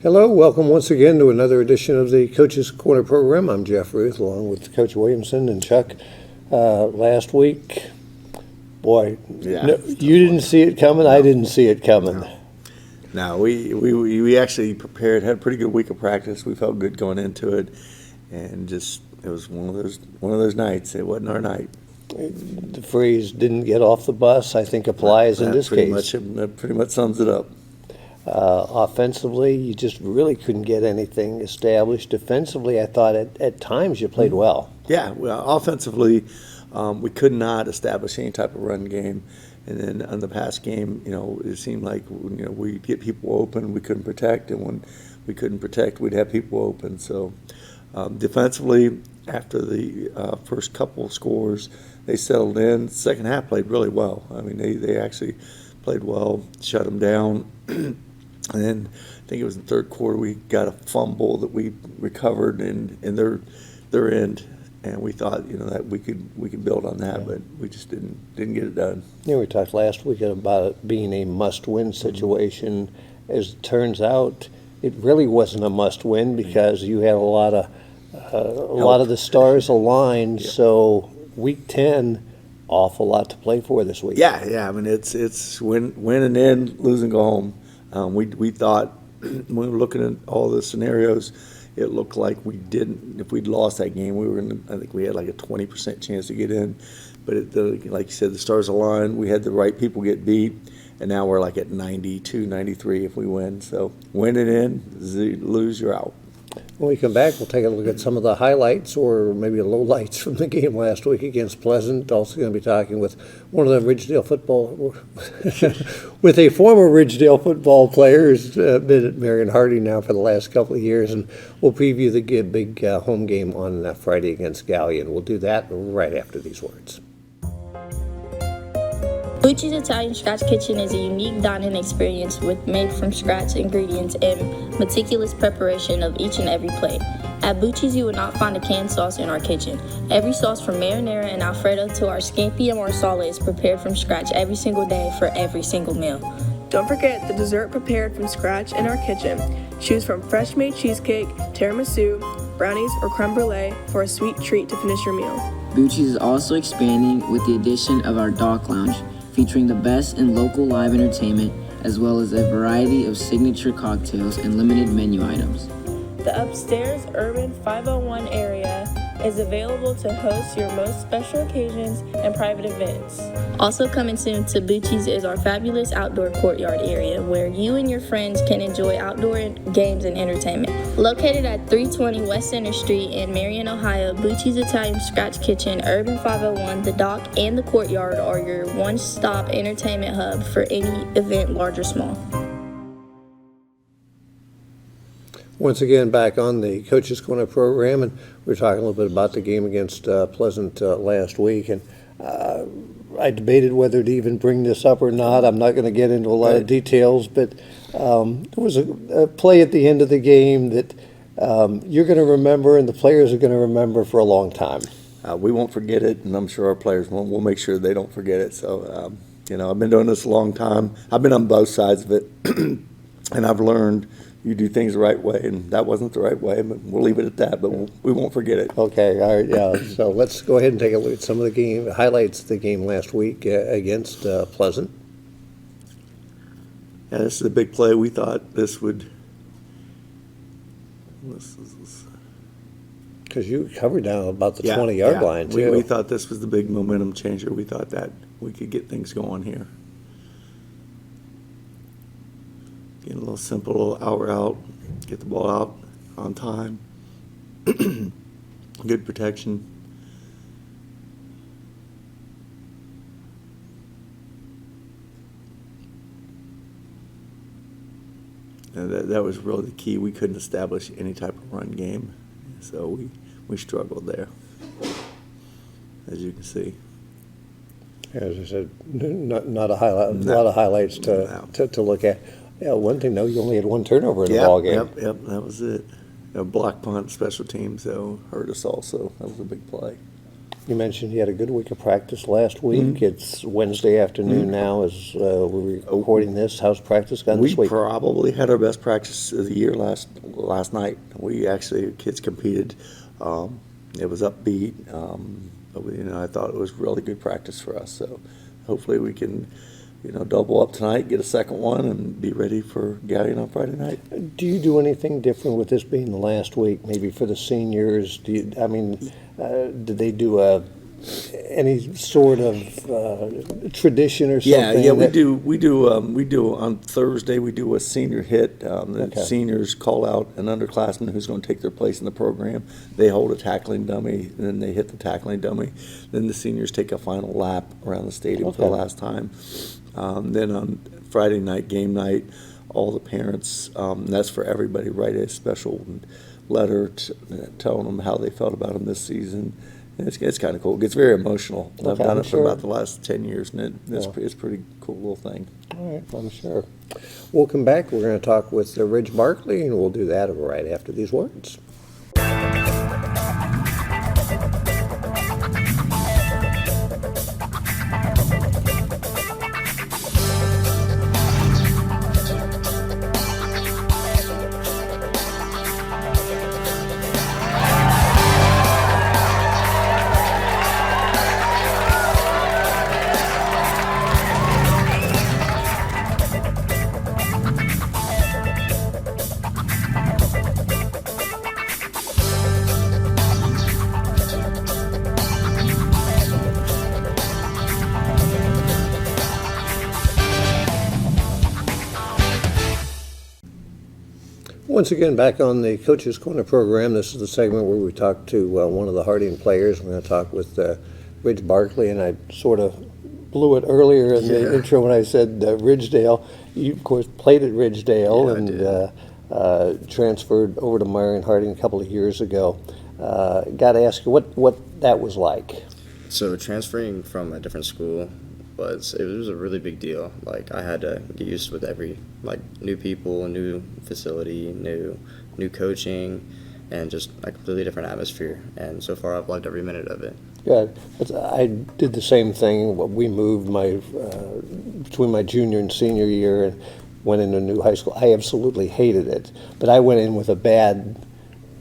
Hello, welcome once again to another edition of the Coach's Corner program. I'm Jeff Ruth, along with Coach Williamson and Chuck. Last week, boy, you didn't see it coming. No. I didn't see it coming. No, we actually prepared, had a pretty good week of practice. We felt good going into it, and just it was one of those nights. It wasn't our night. The phrase "didn't get off the bus" I think applies in this case. That pretty much sums it up. Offensively, you just really couldn't get anything established. Defensively, I thought at times you played well. Yeah, well, offensively, we could not establish any type of run game. And then on the pass game, it seemed like we'd get people open, we couldn't protect, and when we couldn't protect, we'd have people open. So defensively, after the first couple of scores, they settled in. Second half played really well. I mean, they actually played well, shut them down. And then I think it was in the third quarter we got a fumble that we recovered in their end, and we thought that we could build on that, but we just didn't get it done. Yeah, we talked last week about it being a must-win situation. As it turns out, it really wasn't a must-win because you had a lot of the stars aligned. Yeah. So week 10, awful lot to play for this week. Yeah. I mean, it's win and then lose and go home. We thought when we were looking at all the scenarios, it looked like we didn't. If we'd lost that game, I think we had like a 20% chance to get in. But like you said, the stars aligned. We had the right people get beat, and now we're like at 92, 93 if we win. So win it in, lose, you're out. When we come back, we'll take a look at some of the highlights or maybe lowlights from the game last week against Pleasant. Also going to be talking with one of the Ridgedale football, with a former Ridgedale football player who's been at Marion Harding now for the last couple of years, and we'll preview the big home game on Friday against Gallion. We'll do that right after these words. Bucci's Italian Scratch Kitchen is a unique dining experience with made-from-scratch ingredients and meticulous preparation of each and every plate. At Bucci's, you will not find a canned sauce in our kitchen. Every sauce from marinara and Alfredo to our scampi and marsala is prepared from scratch every single day for every single meal. Don't forget the dessert prepared from scratch in our kitchen. Choose from fresh-made cheesecake, tiramisu, brownies, or creme brulee for a sweet treat to finish your meal. Bucci's is also expanding with the addition of our Dock Lounge, featuring the best in local live entertainment, as well as a variety of signature cocktails and limited menu items. The upstairs Urban 501 area is available to host your most special occasions and private events. Also coming soon to Bucci's is our fabulous outdoor courtyard area where you and your friends can enjoy outdoor games and entertainment. Located at 320 West Center Street in Marion, Ohio, Bucci's Italian Scratch Kitchen, Urban 501, the Dock, and the Courtyard are your one-stop entertainment hub for any event, large or small. Once again, back on the Coach's Corner program, and we're talking a little bit about the game against Pleasant last week, and I debated whether to even bring this up or not. I'm not going to get into a lot of details, but there was a play at the end of the game that you're going to remember and the players are going to remember for a long time. We won't forget it, and I'm sure our players won't. We'll make sure they don't forget it. So, I've been doing this a long time. I've been on both sides of it, and I've learned you do things the right way, and that wasn't the right way, but we'll leave it at that, but we won't forget it. Okay, all right, yeah. So let's go ahead and take a look at some of the highlights of the game last week against Pleasant. Yeah, this is a big play. We thought this would... Because you covered down about the 20-yard line, too. We thought this was the big momentum changer. We thought that we could get things going here. Get a little simple, little hour out, get the ball out on time. Good protection. That was really the key. We couldn't establish any type of run game, so we struggled there, as you can see. As I said, not a highlight, a lot of highlights to look at. Yeah, one thing though, you only had one turnover in the ball game. Yep, that was it. Block punt, special teams, though, hurt us also. That was a big play. You mentioned you had a good week of practice last week. It's Wednesday afternoon now as we're recording this. How's practice gone this We week? probably had our best practice of the year last night. We actually, kids competed. It was upbeat. But I thought it was really good practice for us. So hopefully we can, double up tonight, get a second one, and be ready for Galleon on Friday night. Do you do anything different with this being the last week, maybe for the seniors? Did they do any sort of tradition or something? Yeah, we do on Thursday. We do a senior hit. The Okay. seniors call out an underclassman who's going to take their place in the program. They hold a tackling dummy, and then they hit the tackling dummy. Then the seniors take a final lap around the stadium for the Okay. last time. Then on Friday night, game night, all the parents, that's for everybody, write a special letter telling them how they felt about them this season. And it's kind of cool. It gets very emotional. I've Okay, done I'm it for sure. about the last 10 years, and it's a pretty cool little thing. All right, I'm sure. We'll come back. We're going to talk with Ridge Barkley, and we'll do that right after these words. Once again, back on the Coach's Corner program. This is the segment where we talk to one of the Harding players. We're going to talk with Ridge Barkley, and I sort of blew it earlier in the intro when I said Ridgedale. You, of course, played at Ridgedale and transferred over to Marion Harding a couple of years ago. Got to ask you what that was like. So transferring from a different school was a really big deal. Like, I had to get used with every new people, new facility, new coaching, and just a completely different atmosphere. And so far, I've loved every minute of it. Good. I did the same thing. We moved between my junior and senior year and went into a new high school. I absolutely hated it, but I went in with a bad.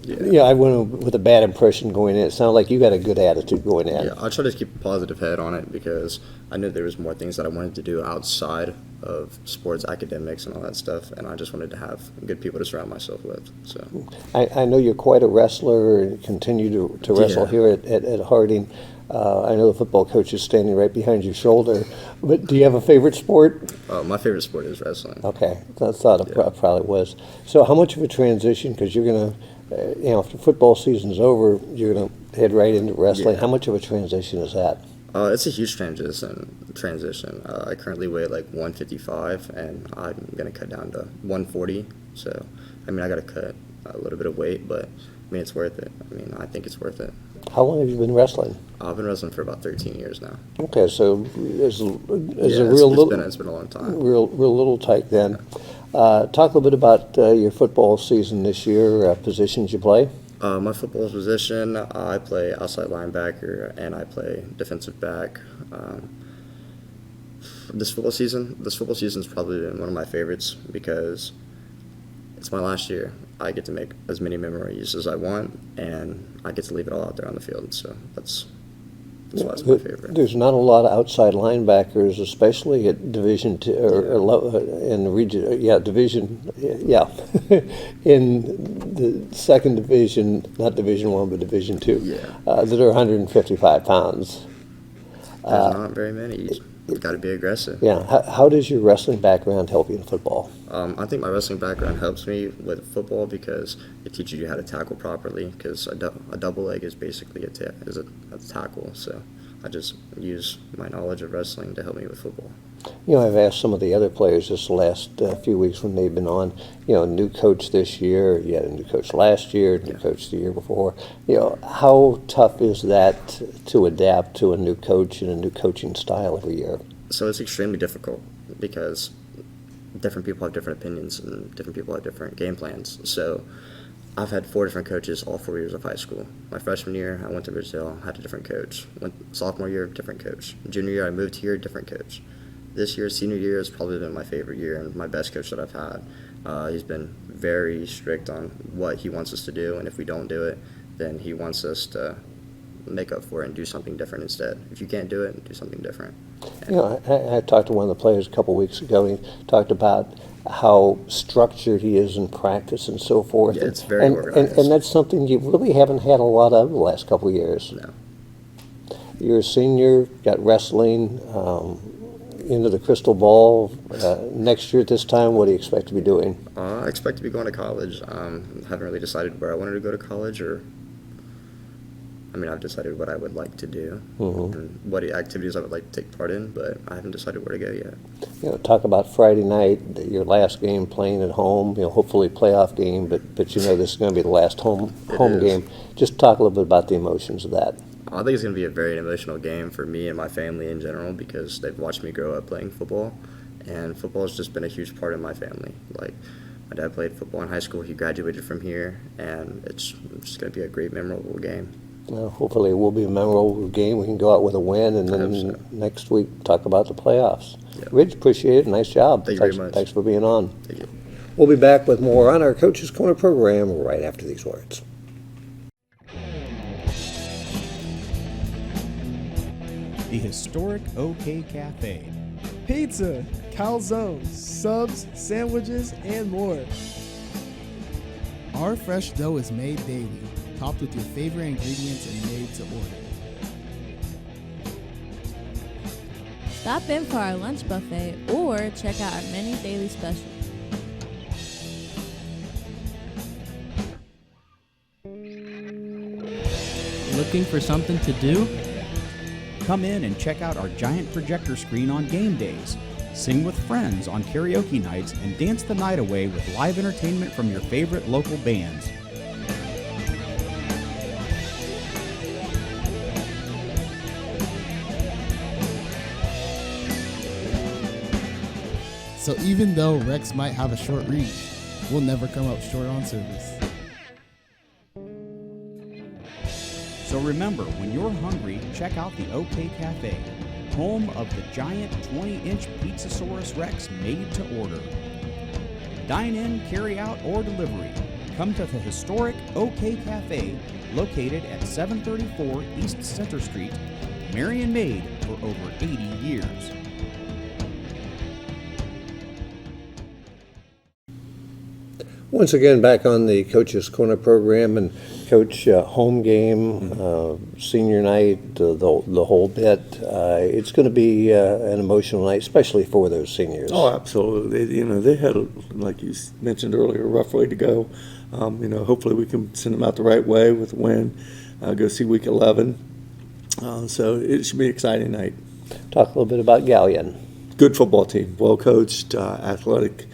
I went in with a bad impression going in. It sounded like you got a good attitude going in. Yeah, I try to keep a positive head on it because I knew there was more things that I wanted to do outside of sports, academics, and all that stuff, and I just wanted to have good people to surround myself with. So I know you're quite a wrestler and continue to wrestle here at Harding. I know the football coach is standing right behind your shoulder. But do you have a favorite sport? my favorite sport is wrestling. Okay, I thought it probably was. So how much of a transition, because you're going to, if the football season's over, you're going to head right into wrestling. Yeah. How much of a transition is that? It's a huge transition. I currently weigh 155, and I'm going to cut down to 140. So, I got to cut a little bit of weight, but, it's worth it. I think it's worth it. How long have you been wrestling? I've been wrestling for about 13 years now. Okay, so it's a It's been a long time. real little tight then. Talk a little bit about your football season this year, positions you play. My football position, I play outside linebacker and I play defensive back. This football season's probably been one of my favorites because it's my last year. I get to make as many memories as I want, and I get to leave it all out there on the field. So that's why it's my favorite. There's not a lot of outside linebackers, especially at Division II in the region. In the second division, not Division I, but Division II, that are 155 pounds. There's not very many. You've got to be aggressive. Yeah. How does your wrestling background help you in football? I think my wrestling background helps me with football because it teaches you how to tackle properly. Because a double leg is basically a tackle. So I just use my knowledge of wrestling to help me with football. I've asked some of the other players this last few weeks when they've been on, new coach this year, you had a new coach last year, new coach the year before. How tough is that to adapt to a new coach and a new coaching style every year? So it's extremely difficult because different people have different opinions and different people have different game plans. So I've had 4 different coaches all 4 years of high school. My freshman year, I went to Brazil, had a different coach. Sophomore year, different coach. Junior year, I moved here, different coach. This year, senior year, has probably been my favorite year and my best coach that I've had. He's been very strict on what he wants us to do, and if we don't do it, then he wants us to make up for it and do something different instead. If you can't do it, do something different. You know, I talked to one of the players a couple weeks ago. He talked about how structured he is in practice and so forth. Yeah, it's very organized. And that's something you really haven't had a lot of the last couple of years. No. You're a senior, got wrestling, into the crystal ball. Next year at this time, what do you expect to be doing? I expect to be going to college. Haven't really decided where I wanted to go to college, I've decided what I would like to do and what activities I would like to take part in, but I haven't decided where to go yet. You know, talk about Friday night, your last game playing at home, you know, hopefully playoff game, but you know this is going to be the last home game. Just talk a little bit about the emotions of that. I think it's going to be a very emotional game for me and my family in general because they've watched me grow up playing football, and football has just been a huge part of my family. Like, my dad played football in high school. He graduated from here, and it's just going to be a great, memorable game. Well, hopefully it will be a memorable game. We can go out with a win, and then next week talk about the playoffs. Yep. Ridge, appreciate it. Nice job. Thank you very much. Thanks for being on. Thank you. We'll be back with more on our Coach's Corner program right after these words. The historic OK Cafe. Pizza, calzones, subs, sandwiches, and more. Our fresh dough is made daily, topped with your favorite ingredients and made to order. Stop in for our lunch buffet or check out our many daily specials. Looking for something to do? Come in and check out our giant projector screen on game days. Sing with friends on karaoke nights and dance the night away with live entertainment from your favorite local bands. So even though Rex might have a short reach, we'll never come up short on service. So remember, when you're hungry, check out the OK Cafe, home of the giant 20-inch Pizzasaurus Rex made to order. Dine in, carry out, or delivery. Come to the historic OK Cafe, located at 734 East Center Street, Marion made for over 80 years. Once again, back on the Coach's Corner program, and Coach, home game, senior night, the whole bit. It's going to be an emotional night, especially for those seniors. Oh, absolutely. They had, like you mentioned earlier, a rough way to go. Hopefully we can send them out the right way with a win, go see week 11. So it should be an exciting night. Talk a little bit about Galleon. Good football team, well coached, athletic.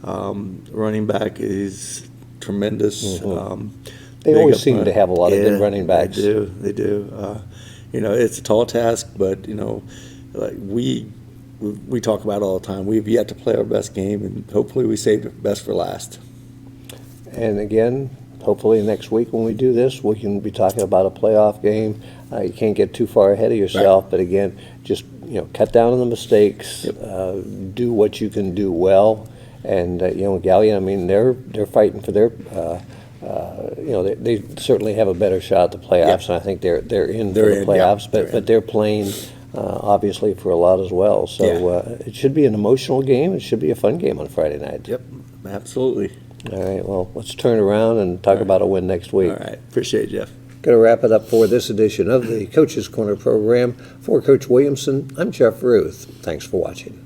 Running back is tremendous. They always seem to have a lot of good running backs. They do. It's a tall task, but like we talk about it all the time. We've yet to play our best game, and hopefully we save the best for last. And again, hopefully next week when we do this, we can be talking about a playoff game. You can't get too far ahead of yourself, right. But again, just cut down on the mistakes. Yep. Do what you can do well. And Galleon, they're fighting for their, they certainly have a better shot at the playoffs, and I think they're in for the playoffs. But they're playing obviously for a lot as well. So it should be an emotional game. It should be a fun game on Friday night. Yep, absolutely. All right. Well, let's turn around and talk about a win next week. All right. Appreciate it, Jeff. Going to wrap it up for this edition of the Coach's Corner program. For Coach Williamson, I'm Jeff Ruth. Thanks for watching.